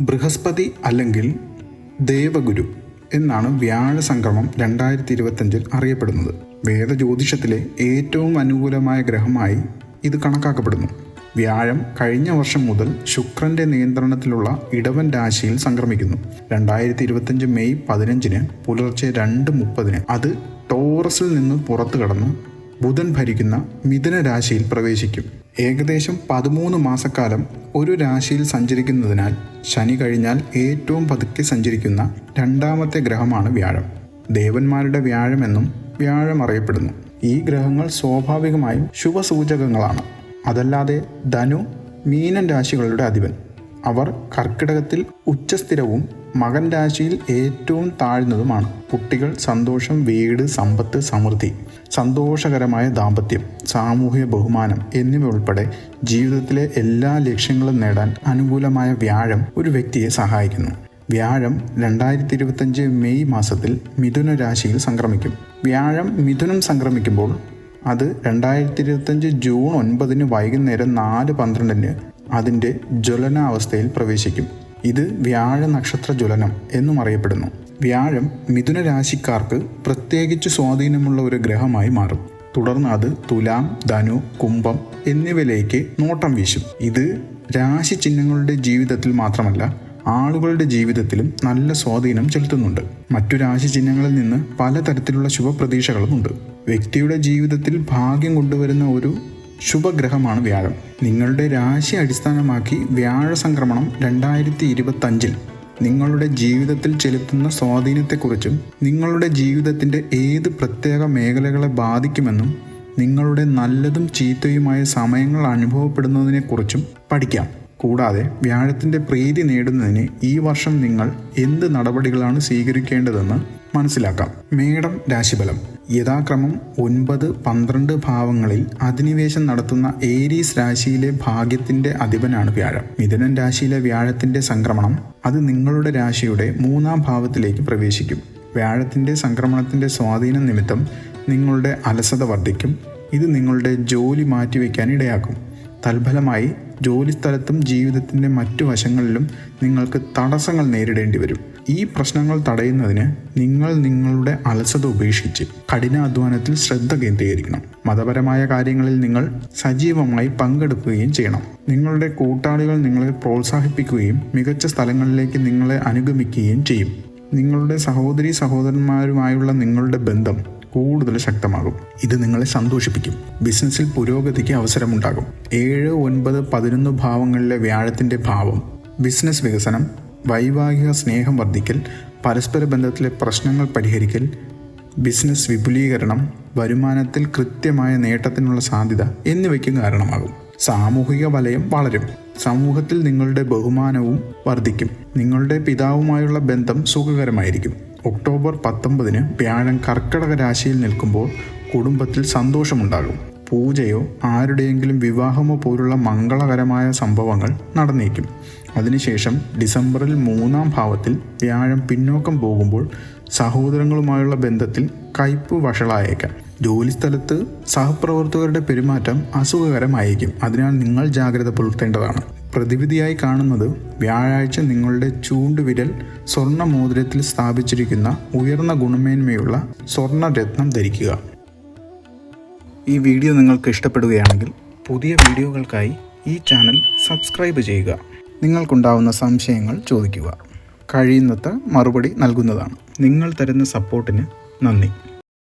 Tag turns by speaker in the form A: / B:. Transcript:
A: ബൃഹസ്പതി അല്ലെങ്കിൽ ദേവഗുരു എന്നാണ് വ്യാഴ സംക്രമം 2025 അറിയപ്പെടുന്നത്. വേദജ്യോതിഷത്തിലെ ഏറ്റവും അനുകൂലമായ ഗ്രഹമായി ഇത് കണക്കാക്കപ്പെടുന്നു. വ്യാഴം കഴിഞ്ഞ വർഷം മുതൽ ശുക്രന്റെ നിയന്ത്രണത്തിലുള്ള ഇടവൻ രാശിയിൽ സംക്രമിക്കുന്നു. 2025 മെയ് 15 പുലർച്ചെ 2:30 അത് ടോറസിൽ നിന്ന് പുറത്തു കടന്ന് ബുധൻ ഭരിക്കുന്ന മിഥുന രാശിയിൽ പ്രവേശിക്കും. ഏകദേശം 13 മാസക്കാലം ഒരു രാശിയിൽ സഞ്ചരിക്കുന്നതിനാൽ ശനി കഴിഞ്ഞാൽ ഏറ്റവും പതുക്കെ സഞ്ചരിക്കുന്ന രണ്ടാമത്തെ ഗ്രഹമാണ് വ്യാഴം. ദേവന്മാരുടെ വ്യാഴമെന്നും വ്യാഴം അറിയപ്പെടുന്നു. ഈ ഗ്രഹങ്ങൾ സ്വാഭാവികമായും ശുഭസൂചകങ്ങളാണ്. അതല്ലാതെ ധനു, മീനൻ രാശികളുടെ അധിപൻ. അവർ കർക്കിടകത്തിൽ ഉച്ചസ്ഥിരവും മകൻ രാശിയിൽ ഏറ്റവും താഴ്ന്നതുമാണ്. കുട്ടികൾ, സന്തോഷം, വീട്, സമ്പത്ത്, സമൃദ്ധി, സന്തോഷകരമായ ദാമ്പത്യം, സാമൂഹിക ബഹുമാനം എന്നിവ ഉൾപ്പെടെ ജീവിതത്തിലെ എല്ലാ ലക്ഷ്യങ്ങളും നേടാൻ അനുകൂലമായ വ്യാഴം ഒരു വ്യക്തിയെ സഹായിക്കുന്നു. വ്യാഴം 2025 മെയ് മാസത്തിൽ മിഥുന രാശിയിൽ സംക്രമിക്കും. വ്യാഴം മിഥുനം സംക്രമിക്കുമ്പോൾ അത് 2025 ജൂൺ 9 വൈകുന്നേരം 4:12 അതിൻ്റെ ജ്വലനാവസ്ഥയിൽ പ്രവേശിക്കും. ഇത് വ്യാഴ നക്ഷത്ര ജ്വലനം എന്നും അറിയപ്പെടുന്നു. വ്യാഴം മിഥുന രാശിക്കാർക്ക് പ്രത്യേകിച്ച് സ്വാധീനമുള്ള ഒരു ഗ്രഹമായി മാറും. തുടർന്ന് അത് തുലാം, ധനു, കുംഭം എന്നിവയിലേക്ക് നോട്ടം വീശും. ഇത് രാശി ചിഹ്നങ്ങളുടെ ജീവിതത്തിൽ മാത്രമല്ല ആളുകളുടെ ജീവിതത്തിലും നല്ല സ്വാധീനം ചെലുത്തുന്നുണ്ട്. മറ്റു രാശി ചിഹ്നങ്ങളിൽ നിന്ന് പലതരത്തിലുള്ള ശുഭപ്രതീക്ഷകളുമുണ്ട്. വ്യക്തിയുടെ ജീവിതത്തിൽ ഭാഗ്യം കൊണ്ടുവരുന്ന ഒരു ശുഭഗ്രഹമാണ് വ്യാഴം. നിങ്ങളുടെ രാശി അടിസ്ഥാനമാക്കി വ്യാഴ സംക്രമണം 2025 നിങ്ങളുടെ ജീവിതത്തിൽ ചെലുത്തുന്ന സ്വാധീനത്തെക്കുറിച്ചും നിങ്ങളുടെ ജീവിതത്തിൻ്റെ ഏത് പ്രത്യേക മേഖലകളെ ബാധിക്കുമെന്നും നിങ്ങളുടെ നല്ലതും ചീത്തയുമായ സമയങ്ങൾ അനുഭവപ്പെടുന്നതിനെക്കുറിച്ചും പഠിക്കാം. കൂടാതെ വ്യാഴത്തിൻ്റെ പ്രീതി നേടുന്നതിന് ഈ വർഷം നിങ്ങൾ എന്ത് നടപടികളാണ് സ്വീകരിക്കേണ്ടതെന്ന് മനസ്സിലാക്കാം. മേടം രാശിഫലം. യഥാക്രമം 9, 12 ഭാവങ്ങളിൽ അധിനിവേശം നടത്തുന്ന ഏരീസ് രാശിയിലെ ഭാഗ്യത്തിൻ്റെ അധിപനാണ് വ്യാഴം. മിഥുനൻ രാശിയിലെ വ്യാഴത്തിൻ്റെ സംക്രമണം അത് നിങ്ങളുടെ രാശിയുടെ 3-ാം ഭാവത്തിലേക്ക് പ്രവേശിക്കും. വ്യാഴത്തിൻ്റെ സംക്രമണത്തിൻ്റെ സ്വാധീനം നിമിത്തം നിങ്ങളുടെ അലസത വർദ്ധിക്കും. ഇത് നിങ്ങളുടെ ജോലി മാറ്റിവെക്കാൻ ഇടയാക്കും. തൽഫലമായി ജോലിസ്ഥലത്തും ജീവിതത്തിൻ്റെ മറ്റു വശങ്ങളിലും നിങ്ങൾക്ക് തടസ്സങ്ങൾ നേരിടേണ്ടി വരും. ഈ പ്രശ്നങ്ങൾ തടയുന്നതിന് നിങ്ങൾ നിങ്ങളുടെ അലസത ഉപേക്ഷിച്ച് കഠിനാധ്വാനത്തിൽ ശ്രദ്ധ കേന്ദ്രീകരിക്കണം. മതപരമായ കാര്യങ്ങളിൽ നിങ്ങൾ സജീവമായി പങ്കെടുക്കുകയും ചെയ്യണം. നിങ്ങളുടെ കൂട്ടാളികൾ നിങ്ങളെ പ്രോത്സാഹിപ്പിക്കുകയും മികച്ച സ്ഥലങ്ങളിലേക്ക് നിങ്ങളെ അനുഗമിക്കുകയും ചെയ്യും. നിങ്ങളുടെ സഹോദരന്മാരുമായുള്ള നിങ്ങളുടെ ബന്ധം കൂടുതൽ ശക്തമാകും. ഇത് നിങ്ങളെ സന്തോഷിപ്പിക്കും. ബിസിനസ്സിൽ പുരോഗതിക്ക് അവസരമുണ്ടാകും. 7, 9, 11 ഭാവങ്ങളിലെ വ്യാഴത്തിൻ്റെ ഭാവം ബിസിനസ് വികസനം, വൈവാഹിക സ്നേഹം വർദ്ധിക്കൽ, പരസ്പര ബന്ധത്തിലെ പ്രശ്നങ്ങൾ പരിഹരിക്കൽ, ബിസിനസ് വിപുലീകരണം, വരുമാനത്തിൽ കൃത്യമായ നേട്ടത്തിനുള്ള സാധ്യത എന്നിവയ്ക്കും കാരണമാകും. സാമൂഹിക വലയം വളരും. സമൂഹത്തിൽ നിങ്ങളുടെ ബഹുമാനവും വർദ്ധിക്കും. നിങ്ങളുടെ പിതാവുമായുള്ള ബന്ധം സുഖകരമായിരിക്കും. ഒക്ടോബർ 19 വ്യാഴം കർക്കിടക രാശിയിൽ നിൽക്കുമ്പോൾ കുടുംബത്തിൽ സന്തോഷമുണ്ടാകും. പൂജയോ ആരുടെയെങ്കിലും വിവാഹമോ പോലുള്ള മംഗളകരമായ സംഭവങ്ങൾ നടന്നേക്കും. അതിനുശേഷം ഡിസംബറിൽ 3-ാം ഭാവത്തിൽ വ്യാഴം പിന്നോക്കം പോകുമ്പോൾ സഹോദരങ്ങളുമായുള്ള ബന്ധത്തിൽ കയ്പ് വഷളായേക്കാം. ജോലിസ്ഥലത്ത് സഹപ്രവർത്തകരുടെ പെരുമാറ്റം അസുഖകരമായേക്കും. അതിനാൽ നിങ്ങൾ ജാഗ്രത പുലർത്തേണ്ടതാണ്. പ്രതിവിധിയായി കാണുന്നത് വ്യാഴാഴ്ച നിങ്ങളുടെ ചൂണ്ടുവിരൽ സ്വർണ്ണ മോതിരത്തിൽ സ്ഥാപിച്ചിരിക്കുന്ന ഉയർന്ന ഗുണമേന്മയുള്ള സ്വർണ്ണരത്നം ധരിക്കുക. ഈ വീഡിയോ നിങ്ങൾക്ക് ഇഷ്ടപ്പെടുകയാണെങ്കിൽ പുതിയ വീഡിയോകൾക്കായി ഈ ചാനൽ സബ്സ്ക്രൈബ് ചെയ്യുക. നിങ്ങൾക്കുണ്ടാവുന്ന സംശയങ്ങൾ ചോദിക്കുക. കഴിയുന്നത്ര മറുപടി നൽകുന്നതാണ്. നിങ്ങൾ തരുന്ന സപ്പോർട്ടിന് നന്ദി.